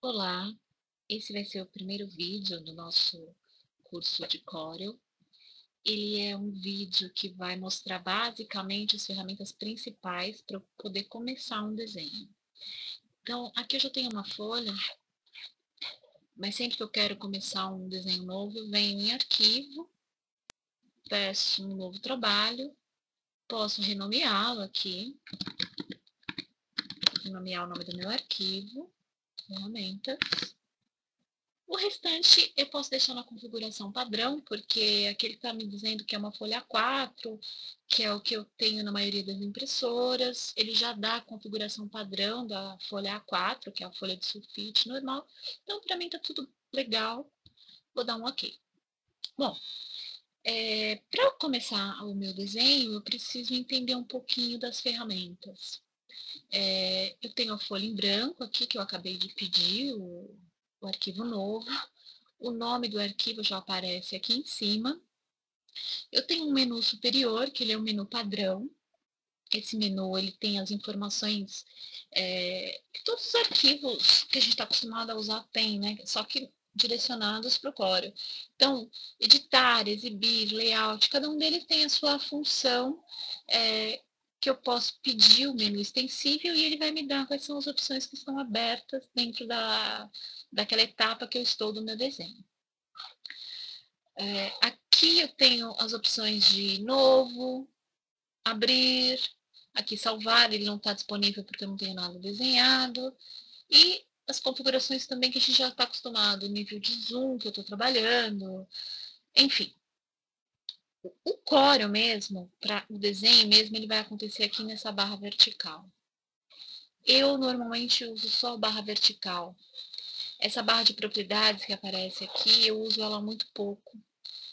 Olá, esse vai ser o primeiro vídeo do nosso curso de Corel. Ele é um vídeo que vai mostrar basicamente as ferramentas principais para eu poder começar um desenho. Então, aqui eu já tenho uma folha, mas sempre que eu quero começar um desenho novo, eu venho em arquivo, peço um novo trabalho, posso renomeá-lo aqui, renomear o nome do meu arquivo, ferramentas. O restante eu posso deixar na configuração padrão, porque aqui ele está me dizendo que é uma folha A4, que é o que eu tenho na maioria das impressoras. Ele já dá a configuração padrão da folha A4, que é a folha de sulfite normal. Então, para mim está tudo legal. Vou dar um OK. Bom, para eu começar o meu desenho, eu preciso entender um pouquinho das ferramentas. Eu tenho a folha em branco aqui, que eu acabei de pedir, o arquivo novo. O nome do arquivo já aparece aqui em cima. Eu tenho um menu superior, que ele é um menu padrão. Esse menu ele tem as informações que todos os arquivos que a gente está acostumado a usar tem, né? Só que direcionados para o Corel. Então, editar, exibir, layout, cada um deles tem a sua função que eu posso pedir o menu extensível e ele vai me dar quais são as opções que estão abertas dentro daquela etapa que eu estou do meu desenho. Aqui eu tenho as opções de novo, abrir, aqui salvar, ele não está disponível porque eu não tenho nada desenhado, e as configurações também que a gente já está acostumado, o nível de zoom que eu estou trabalhando, enfim. O Corel mesmo, para o desenho mesmo, ele vai acontecer aqui nessa barra vertical. Eu normalmente uso só a barra vertical. Essa barra de propriedades que aparece aqui, eu uso ela muito pouco,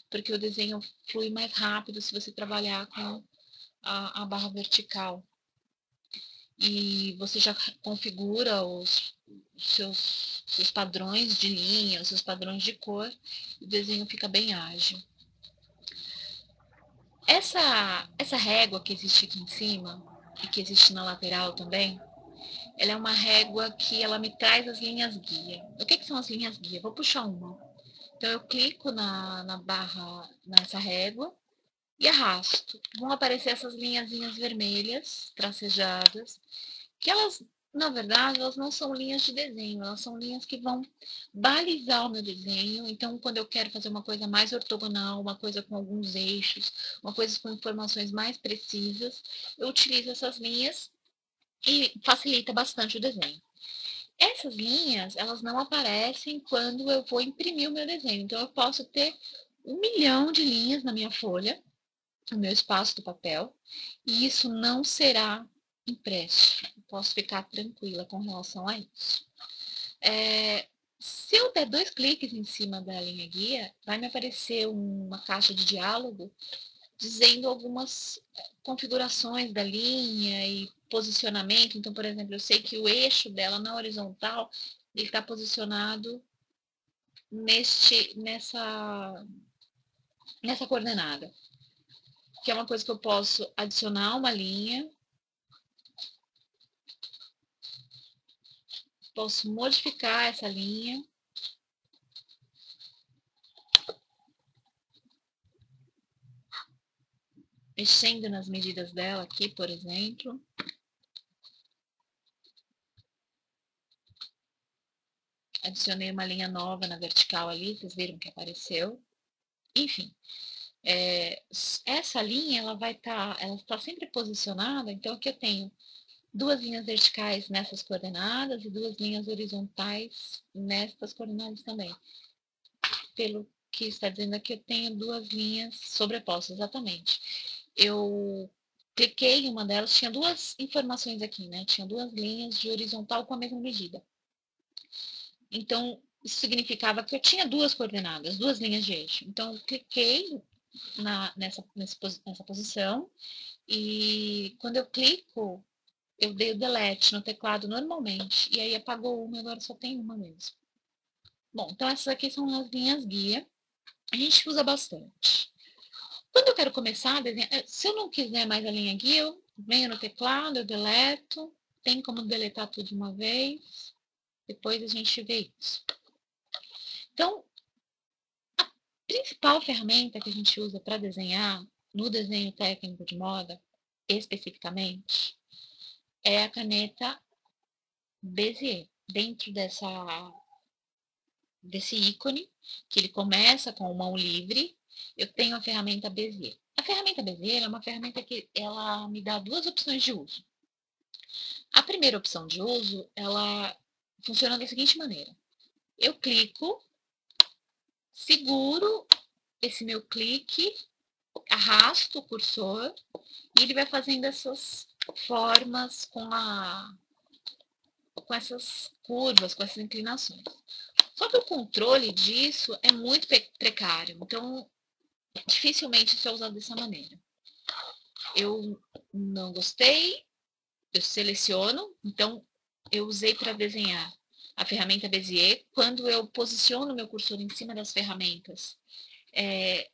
porque o desenho flui mais rápido se você trabalhar com a barra vertical. E você já configura os seus padrões de linha, os seus padrões de cor, e o desenho fica bem ágil. Essa régua que existe aqui em cima, e que existe na lateral também, ela é uma régua que ela me traz as linhas guia. O que são as linhas guia? Vou puxar uma. Então, eu clico na barra, nessa régua, e arrasto. Vão aparecer essas linhazinhas vermelhas, tracejadas, que elas, na verdade, elas não são linhas de desenho, elas são linhas que vão balizar o meu desenho. Então, quando eu quero fazer uma coisa mais ortogonal, uma coisa com alguns eixos, uma coisa com informações mais precisas, eu utilizo essas linhas e facilita bastante o desenho. Essas linhas, elas não aparecem quando eu vou imprimir o meu desenho. Então, eu posso ter 1 milhão de linhas na minha folha, no meu espaço do papel, e isso não será impresso. Eu posso ficar tranquila com relação a isso. Se eu der 2 cliques em cima da linha guia, vai me aparecer uma caixa de diálogo dizendo algumas configurações da linha e posicionamento. Então, por exemplo, eu sei que o eixo dela na horizontal ele está posicionado nessa coordenada, que é uma coisa que eu posso adicionar uma linha, posso modificar essa linha, mexendo nas medidas dela aqui, por exemplo. Adicionei uma linha nova na vertical ali, vocês viram que apareceu. Enfim, essa linha ela está sempre posicionada, então aqui eu tenho 2 linhas verticais nessas coordenadas e 2 linhas horizontais nestas coordenadas também. Pelo que está dizendo aqui, eu tenho 2 linhas sobrepostas, exatamente. Eu cliquei em uma delas, tinha 2 informações aqui, né? Tinha 2 linhas de horizontal com a mesma medida. Então, isso significava que eu tinha 2 coordenadas, 2 linhas de eixo. Então, eu cliquei nessa posição e quando eu clico, eu dei o delete no teclado normalmente, e aí apagou uma, agora só tem uma mesmo. Bom, então essas aqui são as linhas guia. A gente usa bastante. Quando eu quero começar a desenhar, se eu não quiser mais a linha guia, eu venho no teclado, eu deleto, tem como deletar tudo de uma vez. depois a gente vê isso. Então, a principal ferramenta que a gente usa para desenhar, no desenho técnico de moda, especificamente, é a caneta Bezier. Dentro desse ícone, que ele começa com mão livre, eu tenho a ferramenta Bezier. A ferramenta Bezier é uma ferramenta que ela me dá duas opções de uso. A primeira opção de uso, ela funciona da seguinte maneira. Eu clico, seguro esse meu clique, arrasto o cursor e ele vai fazendo essas formas com essas curvas, com essas inclinações. Só que o controle disso é muito precário, então dificilmente isso é usado dessa maneira. Eu não gostei, eu seleciono, então eu usei para desenhar a ferramenta Bezier. Quando eu posiciono meu cursor em cima das ferramentas,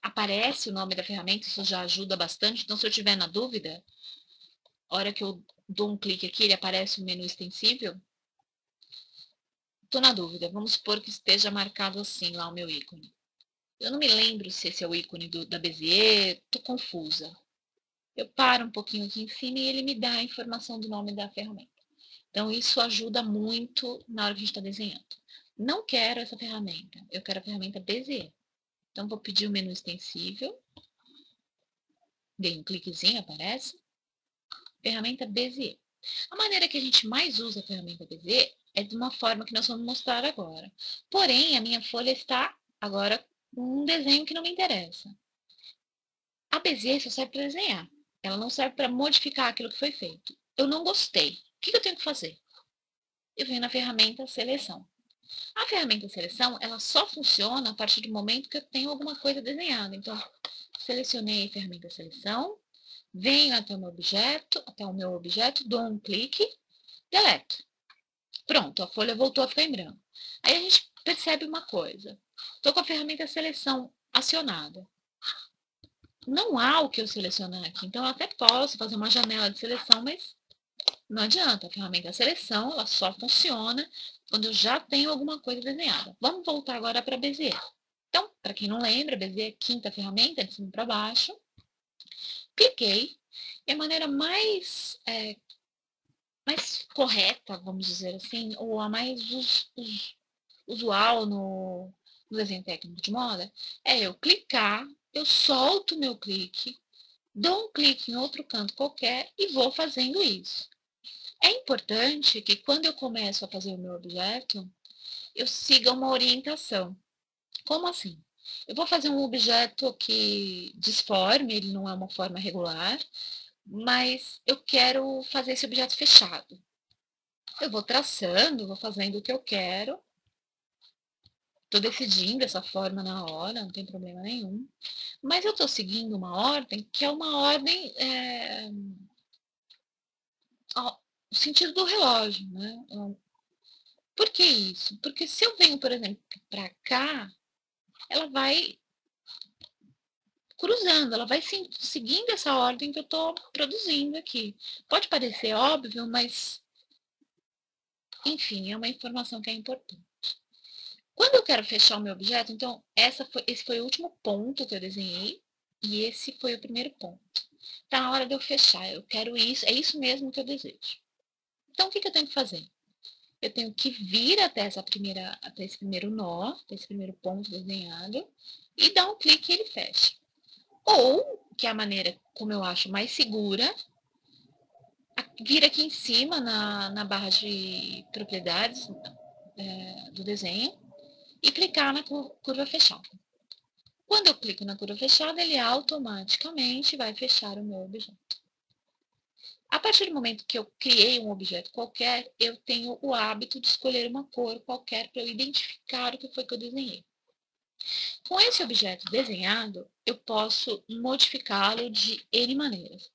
aparece o nome da ferramenta, isso já ajuda bastante. Então, se eu tiver na dúvida, a hora que eu dou um clique aqui, ele aparece o menu extensível. Estou na dúvida, vamos supor que esteja marcado assim lá o meu ícone. Eu não me lembro se esse é o ícone da Bezier, estou confusa. Eu paro um pouquinho aqui em cima e ele me dá a informação do nome da ferramenta. Então, isso ajuda muito na hora que a gente está desenhando. Não quero essa ferramenta, eu quero a ferramenta Bezier. Então, vou pedir o menu extensível. Dei um cliquezinho, aparece. Ferramenta Bezier. A maneira que a gente mais usa a ferramenta Bezier é de uma forma que nós vamos mostrar agora. Porém, a minha folha está agora com um desenho que não me interessa. A Bezier só serve para desenhar. Ela não serve para modificar aquilo que foi feito. Eu não gostei. O que eu tenho que fazer? Eu venho na ferramenta Seleção. A ferramenta Seleção, ela só funciona a partir do momento que eu tenho alguma coisa desenhada. Então, selecionei a ferramenta Seleção, venho até o meu objeto, dou um clique, deleto. Pronto, a folha voltou a ficar em branco. Aí a gente percebe uma coisa. Estou com a ferramenta Seleção acionada. Não há o que eu selecionar aqui. Então, eu até posso fazer uma janela de seleção, mas não adianta. A ferramenta Seleção, ela só funciona quando eu já tenho alguma coisa desenhada. Vamos voltar agora para Bezier. Então, para quem não lembra, Bezier é a quinta ferramenta, de cima para baixo. Cliquei. E a maneira mais correta, vamos dizer assim, ou a mais usual no desenho técnico de moda, é eu clicar, eu solto o meu clique, dou um clique em outro canto qualquer e vou fazendo isso. É importante que quando eu começo a fazer o meu objeto, eu siga uma orientação. Como assim? Eu vou fazer um objeto que disforme, ele não é uma forma regular, mas eu quero fazer esse objeto fechado. Eu vou traçando, vou fazendo o que eu quero, estou decidindo essa forma na hora, não tem problema nenhum, mas eu estou seguindo uma ordem que é uma ordem no sentido do relógio, né? Por que isso? Porque se eu venho, por exemplo, para cá, ela vai cruzando, ela vai seguindo essa ordem que eu estou produzindo aqui. Pode parecer óbvio, mas, enfim, é uma informação que é importante. Quando eu quero fechar o meu objeto, então, esse foi o último ponto que eu desenhei, e esse foi o primeiro ponto. Está na hora de eu fechar, eu quero isso, é isso mesmo que eu desejo. Então, o que eu tenho que fazer? Eu tenho que vir até esse primeiro nó, até esse primeiro ponto desenhado, e dar um clique e ele fecha. Ou, que é a maneira como eu acho mais segura, vir aqui em cima na barra de propriedades do desenho e clicar na curva fechada. Quando eu clico na curva fechada, ele automaticamente vai fechar o meu objeto. A partir do momento que eu criei um objeto qualquer, eu tenho o hábito de escolher uma cor qualquer para eu identificar o que foi que eu desenhei. Com esse objeto desenhado, eu posso modificá-lo de N maneiras.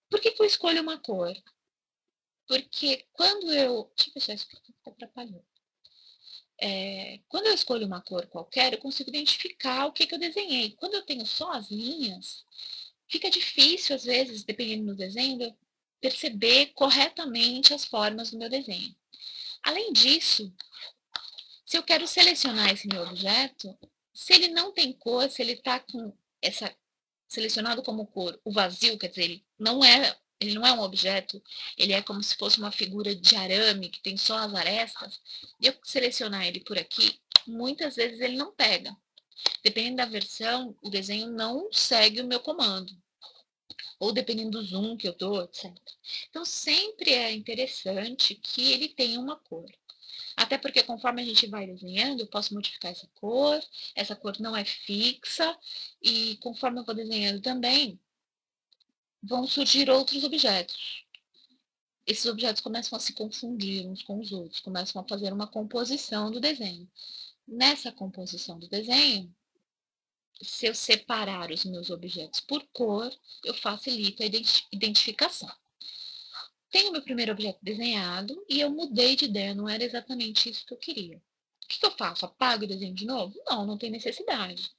Por que eu escolho uma cor? Porque quando eu... Deixa eu fechar isso porque está atrapalhando. Quando eu escolho uma cor qualquer, eu consigo identificar o que eu desenhei. Quando eu tenho só as linhas, fica difícil, às vezes, dependendo do desenho, eu perceber corretamente as formas do meu desenho. Além disso, se eu quero selecionar esse meu objeto, se ele não tem cor, se ele está com essa selecionado como cor o vazio, quer dizer, ele não é um objeto, ele é como se fosse uma figura de arame que tem só as arestas, e eu selecionar ele por aqui, muitas vezes ele não pega. Dependendo da versão, o desenho não segue o meu comando. Ou dependendo do zoom que eu dou, etc. Então, sempre é interessante que ele tenha uma cor. Até porque conforme a gente vai desenhando, eu posso modificar essa cor não é fixa, e conforme eu vou desenhando também, vão surgir outros objetos. Esses objetos começam a se confundir uns com os outros, começam a fazer uma composição do desenho. Nessa composição do desenho, se eu separar os meus objetos por cor, eu facilito a identificação. Tenho meu primeiro objeto desenhado e eu mudei de ideia, não era exatamente isso que eu queria. O que eu faço? Apago o desenho de novo? Não, não tem necessidade.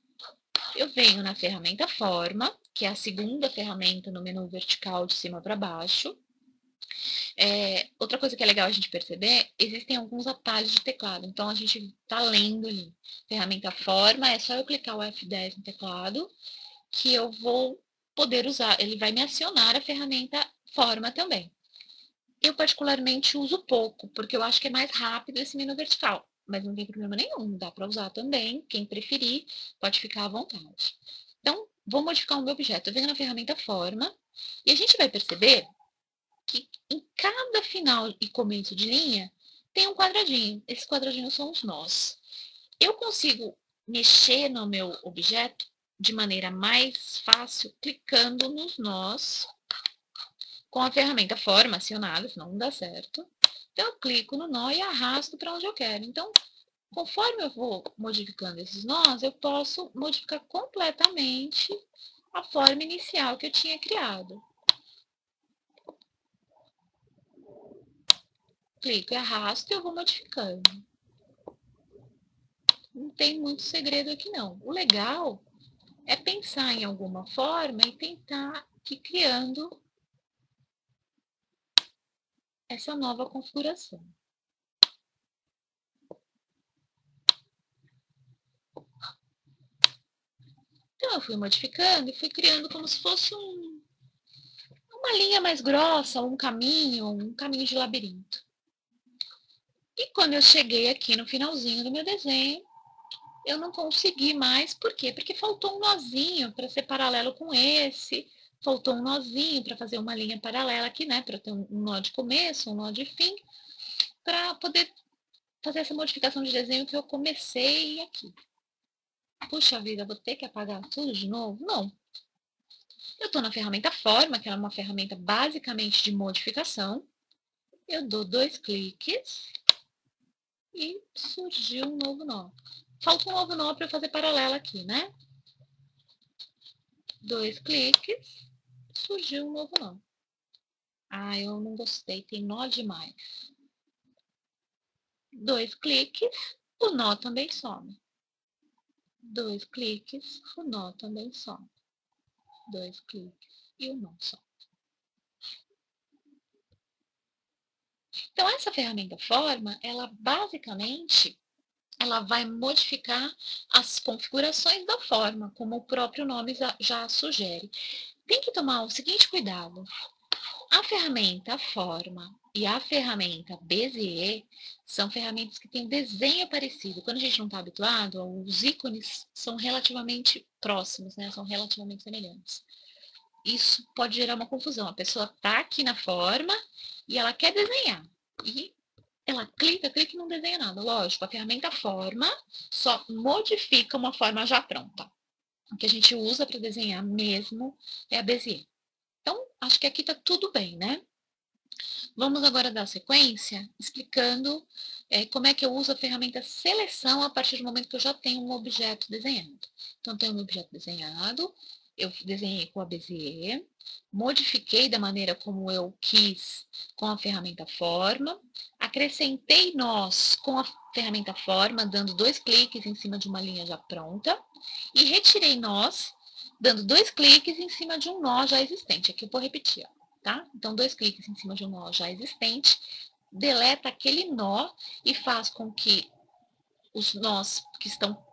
Eu venho na ferramenta Forma, que é a segunda ferramenta no menu vertical de cima para baixo. Outra coisa que é legal a gente perceber, existem alguns atalhos de teclado, então a gente está lendo ali. Ferramenta Forma, é só eu clicar o F10 no teclado, que eu vou poder usar, ele vai me acionar a ferramenta Forma também. Eu particularmente uso pouco, porque eu acho que é mais rápido esse menu vertical, mas não tem problema nenhum, dá para usar também, quem preferir pode ficar à vontade. Então, vou modificar o meu objeto, eu venho na ferramenta Forma, e a gente vai perceber que em cada final e começo de linha tem um quadradinho. Esses quadradinhos são os nós. Eu consigo mexer no meu objeto de maneira mais fácil clicando nos nós com a ferramenta Forma acionada, senão não dá certo. Então, eu clico no nó e arrasto para onde eu quero. Então, conforme eu vou modificando esses nós, eu posso modificar completamente a forma inicial que eu tinha criado. Clico e arrasto e eu vou modificando. Não tem muito segredo aqui não. O legal é pensar em alguma forma e tentar ir criando essa nova configuração. Então, eu fui modificando e fui criando como se fosse uma linha mais grossa, um caminho de labirinto. E quando eu cheguei aqui no finalzinho do meu desenho, eu não consegui mais. Por quê? Porque faltou um nozinho para ser paralelo com esse, faltou um nozinho para fazer uma linha paralela aqui, né? Para ter um nó de começo, um nó de fim, para poder fazer essa modificação de desenho que eu comecei aqui. Puxa vida, vou ter que apagar tudo de novo? Não. Eu estou na ferramenta Forma, que é uma ferramenta basicamente de modificação. Eu dou 2 cliques e surgiu um novo nó. Falta um novo nó para eu fazer paralela aqui, né? 2 cliques, surgiu um novo nó. Ah, eu não gostei, tem nó demais. 2 cliques, o nó também some. 2 cliques, o nó também some. 2 cliques e o nó some. Então, essa ferramenta Forma, ela basicamente, ela vai modificar as configurações da forma, como o próprio nome já sugere. Tem que tomar o seguinte cuidado. A ferramenta Forma e a ferramenta Bezier são ferramentas que têm desenho parecido. Quando a gente não está habituado, os ícones são relativamente próximos, né? São relativamente semelhantes. Isso pode gerar uma confusão. A pessoa está aqui na forma e ela quer desenhar. E ela clica e não desenha nada. Lógico, a ferramenta Forma só modifica uma forma já pronta. O que a gente usa para desenhar mesmo é a Bezier. Então, acho que aqui está tudo bem, né? Vamos agora dar sequência explicando como é que eu uso a ferramenta Seleção a partir do momento que eu já tenho um objeto desenhado. Então, tenho um objeto desenhado, eu desenhei com a Bezier, modifiquei da maneira como eu quis com a ferramenta Forma, acrescentei nós com a ferramenta Forma, dando 2 cliques em cima de uma linha já pronta, e retirei nós, dando 2 cliques em cima de um nó já existente. Aqui eu vou repetir, ó. Tá? Então, 2 cliques em cima de um nó já existente, deleta aquele nó e faz com que os nós que estão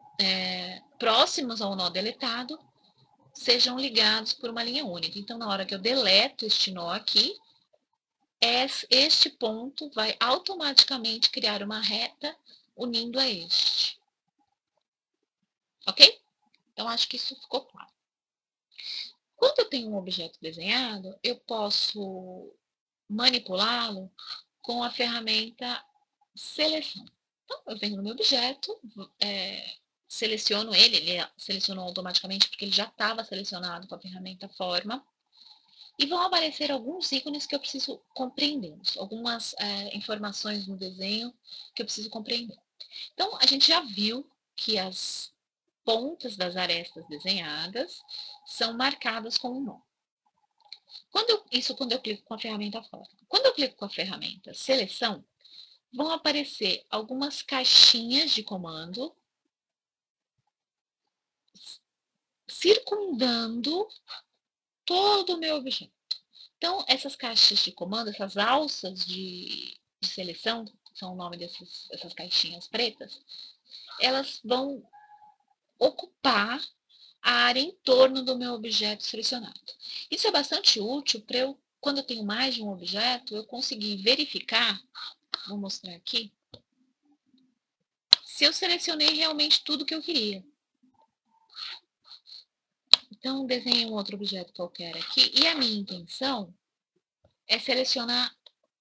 próximos ao nó deletado sejam ligados por uma linha única. Então, na hora que eu deleto este nó aqui, este ponto vai automaticamente criar uma reta unindo a este. Ok? Então, acho que isso ficou claro. Quando eu tenho um objeto desenhado, eu posso manipulá-lo com a ferramenta seleção. Então, eu venho no meu objeto, seleciono ele selecionou automaticamente porque ele já estava selecionado com a ferramenta forma, e vão aparecer alguns ícones que eu preciso compreender, algumas informações no desenho que eu preciso compreender. Então, a gente já viu que as pontas das arestas desenhadas são marcadas com um nó. Quando eu clico com a ferramenta forma. Quando eu clico com a ferramenta seleção, vão aparecer algumas caixinhas de comando circundando todo o meu objeto. Então, essas caixas de comando, essas alças de seleção, que são o nome dessas caixinhas pretas, elas vão ocupar a área em torno do meu objeto selecionado. Isso é bastante útil para eu, quando eu tenho mais de um objeto, eu conseguir verificar, vou mostrar aqui, se eu selecionei realmente tudo que eu queria. Então, desenhei um outro objeto qualquer aqui, e a minha intenção é selecionar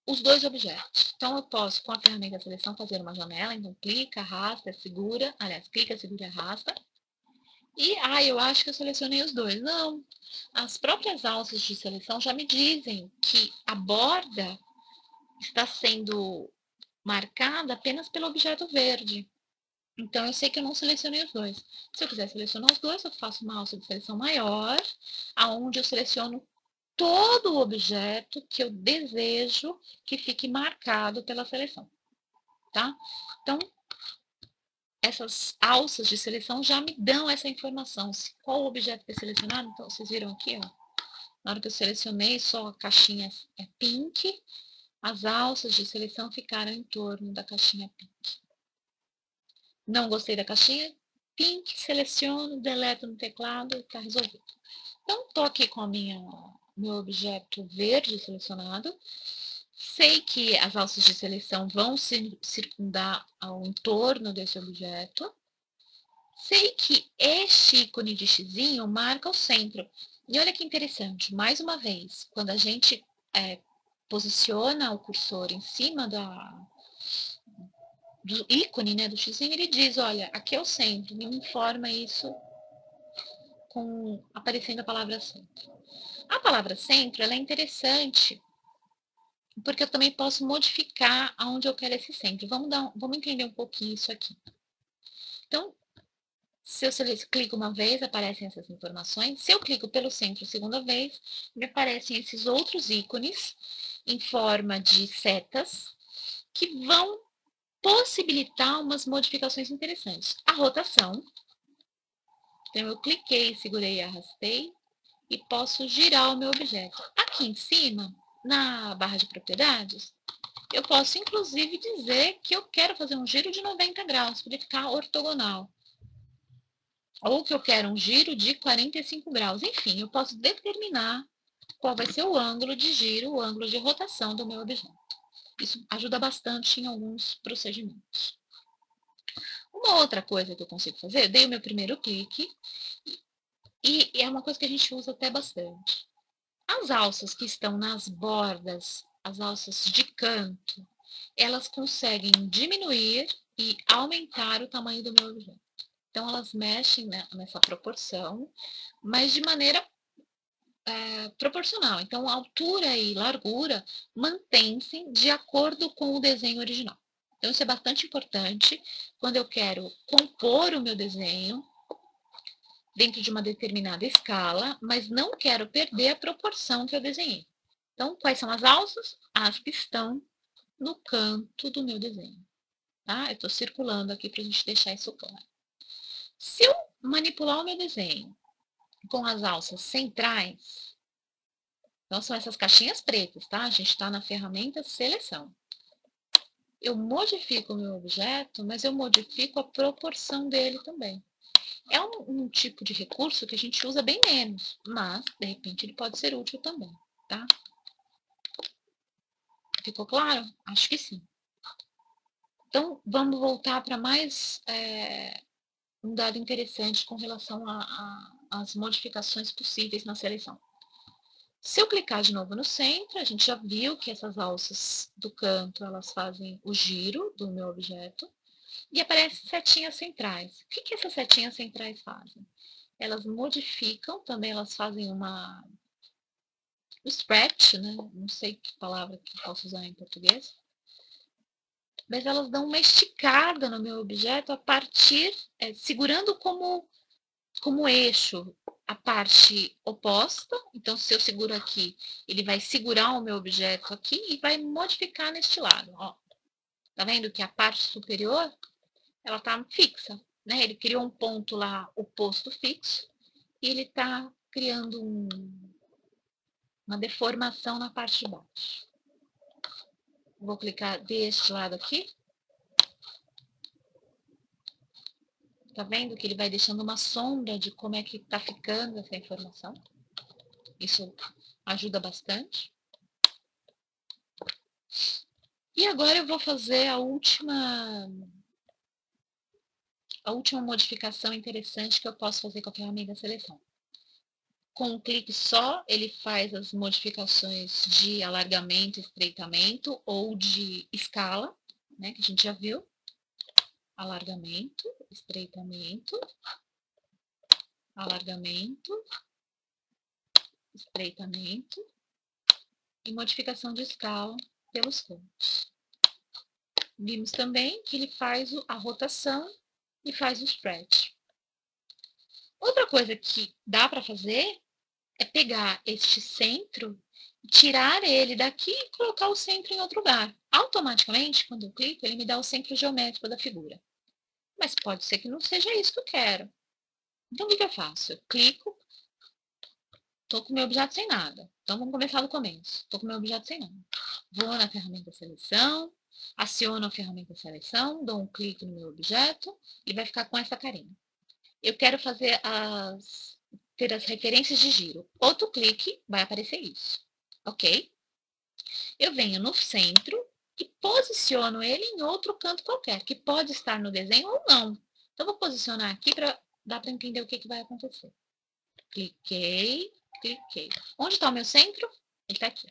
os dois objetos. Então, eu posso, com a ferramenta seleção, fazer uma janela, então clica, arrasta, segura, aliás, clica, segura e arrasta. E, eu acho que eu selecionei os dois. Não, as próprias alças de seleção já me dizem que a borda está sendo marcada apenas pelo objeto verde. Então, eu sei que eu não selecionei os dois. Se eu quiser selecionar os dois, eu faço uma alça de seleção maior, aonde eu seleciono todo o objeto que eu desejo que fique marcado pela seleção. Tá? Então, essas alças de seleção já me dão essa informação. Qual o objeto que é selecionado? Então, vocês viram aqui, ó. Na hora que eu selecionei, só a caixinha é pink, as alças de seleção ficaram em torno da caixinha pink. Não gostei da caixinha pink, seleciono, deleto no teclado e está resolvido. Então, estou aqui com meu objeto verde selecionado. Sei que as alças de seleção vão circundar ao entorno desse objeto. Sei que este ícone de xizinho marca o centro. E olha que interessante, mais uma vez, quando a gente posiciona o cursor em cima do ícone, né, do xizinho, ele diz, olha, aqui é o centro, me informa isso aparecendo a palavra centro. A palavra centro, ela é interessante, porque eu também posso modificar aonde eu quero esse centro. Vamos entender um pouquinho isso aqui. Então, se eu clico uma vez, aparecem essas informações. Se eu clico pelo centro a segunda vez, me aparecem esses outros ícones em forma de setas que vão possibilitar umas modificações interessantes. A rotação. Então, eu cliquei, segurei e arrastei e posso girar o meu objeto. Aqui em cima, na barra de propriedades, eu posso, inclusive, dizer que eu quero fazer um giro de 90 graus, para ele ficar ortogonal. Ou que eu quero um giro de 45 graus. Enfim, eu posso determinar qual vai ser o ângulo de giro, o ângulo de rotação do meu objeto. Isso ajuda bastante em alguns procedimentos. Uma outra coisa que eu consigo fazer, eu dei o meu primeiro clique, e é uma coisa que a gente usa até bastante. As alças que estão nas bordas, as alças de canto, elas conseguem diminuir e aumentar o tamanho do meu objeto. Então, elas mexem nessa proporção, mas de maneira proporcional. Então, a altura e largura mantêm-se de acordo com o desenho original. Então, isso é bastante importante quando eu quero compor o meu desenho dentro de uma determinada escala, mas não quero perder a proporção que eu desenhei. Então, quais são as alças? As que estão no canto do meu desenho. Tá? Eu estou circulando aqui para a gente deixar isso claro. Se eu manipular o meu desenho com as alças centrais, então são essas caixinhas pretas, tá? A gente está na ferramenta seleção. eu modifico o meu objeto, mas eu modifico a proporção dele também. É um tipo de recurso que a gente usa bem menos, mas, de repente, ele pode ser útil também, tá? Ficou claro? Acho que sim. Então, vamos voltar para mais um dado interessante com relação às modificações possíveis na seleção. Se eu clicar de novo no centro, a gente já viu que essas alças do canto, elas fazem o giro do meu objeto e aparecem setinhas centrais. O que essas setinhas centrais fazem? Elas modificam, também elas fazem stretch, né? Não sei que palavra que eu posso usar em português, mas elas dão uma esticada no meu objeto a partir, segurando como eixo a parte oposta. Então, se eu seguro aqui, ele vai segurar o meu objeto aqui e vai modificar neste lado. Ó. Tá vendo que a parte superior, ela tá fixa, né? Ele criou um ponto lá oposto fixo e ele tá criando uma deformação na parte de baixo. Vou clicar deste lado aqui. Tá vendo que ele vai deixando uma sombra de como é que tá ficando essa informação? Isso ajuda bastante. E agora eu vou fazer a última modificação interessante que eu posso fazer com a ferramenta seleção. Com um clique só, ele faz as modificações de alargamento, estreitamento ou de escala, né, que a gente já viu. Alargamento, estreitamento, alargamento, estreitamento e modificação de escala pelos cantos. Vimos também que ele faz a rotação e faz o spread. Outra coisa que dá para fazer é pegar este centro, tirar ele daqui e colocar o centro em outro lugar. Automaticamente, quando eu clico, ele me dá o centro geométrico da figura. Mas pode ser que não seja isso que eu quero. Então, o que eu faço? Eu clico, estou com o meu objeto sem nada. Então, vamos começar do começo. Estou com o meu objeto sem nada. Vou na ferramenta seleção, aciono a ferramenta seleção, dou um clique no meu objeto e vai ficar com essa carinha. Eu quero fazer ter as referências de giro. Outro clique, vai aparecer isso. Ok? Eu venho no centro e posiciono ele em outro canto qualquer, que pode estar no desenho ou não. Então, vou posicionar aqui para dar para entender o que vai acontecer. Cliquei, cliquei. Onde está o meu centro? Ele está aqui.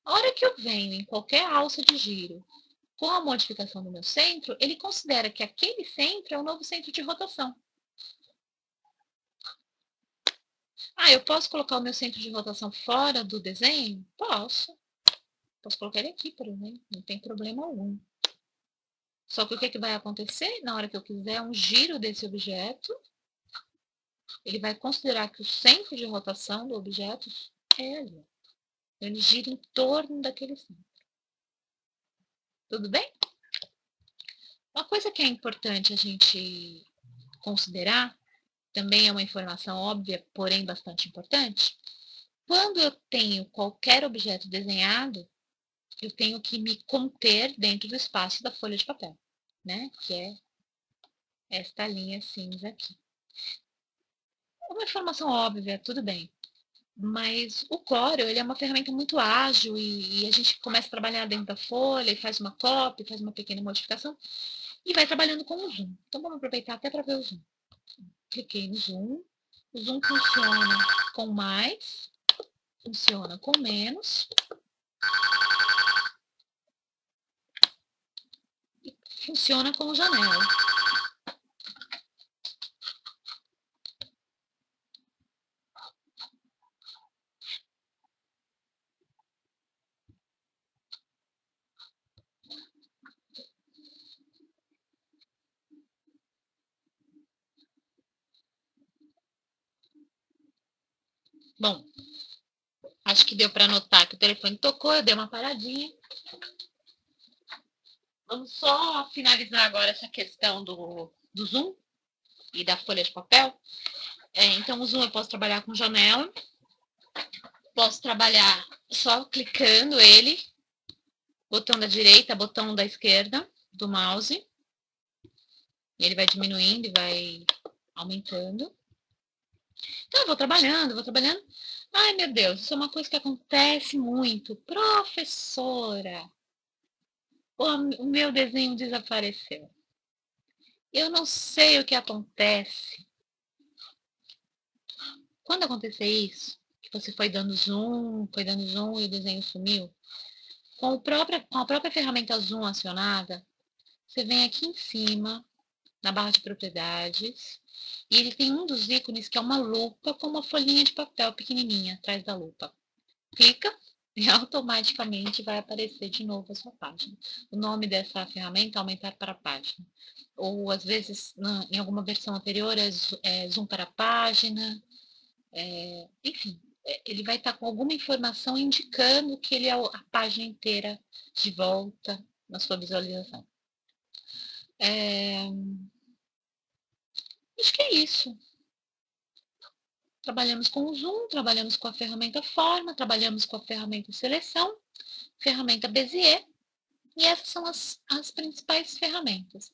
A hora que eu venho em qualquer alça de giro com a modificação do meu centro, ele considera que aquele centro é o novo centro de rotação. Ah, eu posso colocar o meu centro de rotação fora do desenho? Posso. Posso colocar ele aqui, por exemplo. Não tem problema algum. Só que o que vai acontecer? Na hora que eu quiser um giro desse objeto, ele vai considerar que o centro de rotação do objeto é ali. Ele gira em torno daquele centro. Tudo bem? Uma coisa que é importante a gente considerar, também é uma informação óbvia, porém bastante importante. Quando eu tenho qualquer objeto desenhado, eu tenho que me conter dentro do espaço da folha de papel, né? Que é esta linha cinza aqui. É uma informação óbvia, tudo bem. Mas o Corel, ele é uma ferramenta muito ágil e a gente começa a trabalhar dentro da folha e faz uma copy, faz uma pequena modificação e vai trabalhando com o zoom. Então, vamos aproveitar até para ver o zoom. Cliquei no zoom. O zoom funciona com mais, funciona com menos e funciona com janela. Bom, acho que deu para notar que o telefone tocou, eu dei uma paradinha. Vamos só finalizar agora essa questão do zoom e da folha de papel. Então, o zoom eu posso trabalhar com janela, posso trabalhar só clicando ele, botão da direita, botão da esquerda do mouse. E ele vai diminuindo e vai aumentando. Então, eu vou trabalhando, vou trabalhando. Ai, meu Deus, isso é uma coisa que acontece muito. Professora, o meu desenho desapareceu. Eu não sei o que acontece. Quando acontecer isso, que você foi dando zoom e o desenho sumiu, com a própria ferramenta zoom acionada, você vem aqui em cima, na barra de propriedades, e ele tem um dos ícones que é uma lupa com uma folhinha de papel pequenininha atrás da lupa. Clica e automaticamente vai aparecer de novo a sua página. O nome dessa ferramenta é aumentar para a página. Ou, às vezes, em alguma versão anterior, é zoom para a página. Enfim, ele vai estar com alguma informação indicando que ele é a página inteira de volta na sua visualização. Acho que é isso. Trabalhamos com o zoom, trabalhamos com a ferramenta forma, trabalhamos com a ferramenta seleção, ferramenta Bezier, e essas são as principais ferramentas.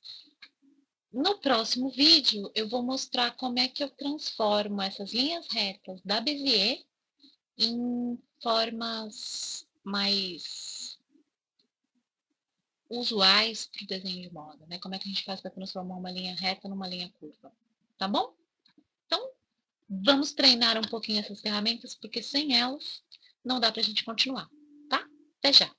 No próximo vídeo, eu vou mostrar como é que eu transformo essas linhas retas da Bezier em formas mais usuais para o desenho de moda, né? Como é que a gente faz para transformar uma linha reta numa linha curva, tá bom? Então, vamos treinar um pouquinho essas ferramentas, porque sem elas não dá para a gente continuar, tá? Até já!